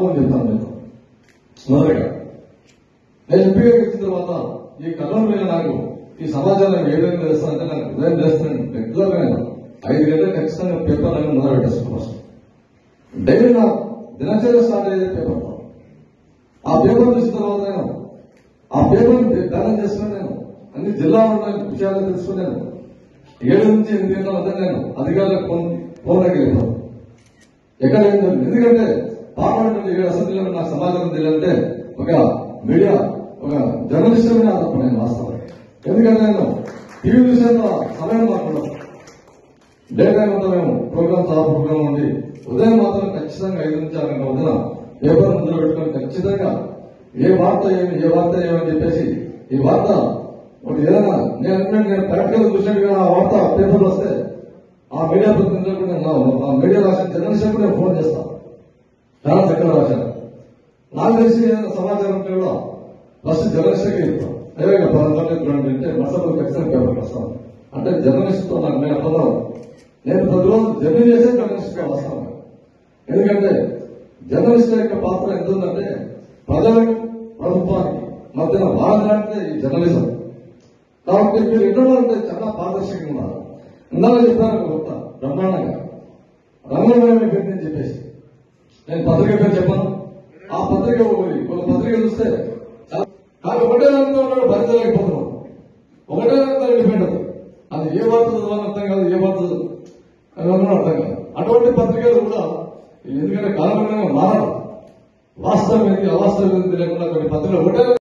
అనుభవం చెప్తాను నేను. మొదలుగా నేను ఎంపీగా వచ్చిన తర్వాత ఈ కర్నూలు మీద నాకు ఈ సమాచారం ఏ విధంగా చేస్తానంటే నాకు ఉదయం చేస్తాను రెగ్యులర్ గా 5 గంటలకు ఖచ్చితంగా పేపర్ అని మొదలు పెట్టేసుకోవచ్చు. డైలీ నా దినచర్య స్టార్ట్ అయ్యేది పేపర్. ఆ పేపర్ చూసిన తర్వాత నేను ఆ పేపర్ బ్యాలెన్స్ చేసుకుని నేను అన్ని జిల్లాలో ఉన్న విషయాలు తెలుసుకున్నాను. 7 నుంచి 8 గంటల మధ్య నేను అధికారులకు ఫోన్ వెళ్ళిపోతాను. ఎక్కడ ఏం జరిగింది, ఎందుకంటే పార్లమెంట్ 7 అసెంబ్లీలో నాకు సమాచారం తెలియాలంటే ఒక మీడియా ఒక జర్నలిస్ట్ మీద తప్ప నేను వాస్తవం. ఎందుకంటే నేను టీవీ విషయంలో సమయం మాట్లాడదు. డే టైం అంతా మేము ప్రోగ్రామ్ చాలా ప్రోగ్రామ్ ఉంది. ఉదయం మాత్రం ఖచ్చితంగా 5 నుంచి 6 గంటల వద్ద పేపర్ ముందు పెట్టుకొని ఖచ్చితంగా ఏ వార్త ఏమని చెప్పేసి ఈ వార్త ఏదైనా నేను ప్రాక్టికల్ చూసినట్టుగా ఆ వార్త పేపర్లు వస్తే ఆ మీడియా ప్రతినిధులకు ఆ మీడియా రాసిన జర్నలిస్ట్ నేను ఫోన్ చేస్తాను. చాలా చక్కగా రాశాను. నాకు తెలిసి ఏదైనా సమాచారం ఉంటే కూడా ఫస్ట్ జర్నలిస్ట్కే ఇస్తాను. అదే అంటే మసలు ఖచ్చితంగా పేపర్ వస్తాను అంటే జర్నలిస్ట్ తో నాకు నేను అర్థం. నేను ప్రతిరోజు జర్నీ చేసే జర్నలిస్ట్ గా వస్తాను. ఎందుకంటే జర్నలిస్ట్ యొక్క పాత్ర ఎంత ఉందంటే ప్రజలకు ప్రభుత్వానికి మధ్యన వాడడానికి ఈ జర్నలిజం. కాబట్టి మీరు ఎన్నో అంటే చాలా పారదర్శకంగా ఉన్నారు. ఇందాక చెప్పాను ఒక కొత్త బ్రహ్మాండంగా రంగమయమే పెట్టిందని చెప్పేసి నేను పత్రిక పేరు చెప్పాను. ఆ పత్రిక ఒక పత్రిక చూస్తే నాకు ఒకటే రంగంలో భరించలేకపోతున్నాం. ఒకటే రంగంలో డిపెండ్ అవుతుంది. అది ఏ వార్త చదవాలని అర్థం కాదు, ఏ వార్త అర్థం కాదు. అటువంటి పత్రికలు కూడా ఎందుకంటే కాలక్రమంగా మారడం వాస్తవం ఏంటి అవాస్తవం ఏంటి లేకుండా కొన్ని పత్రికలు ఒకటే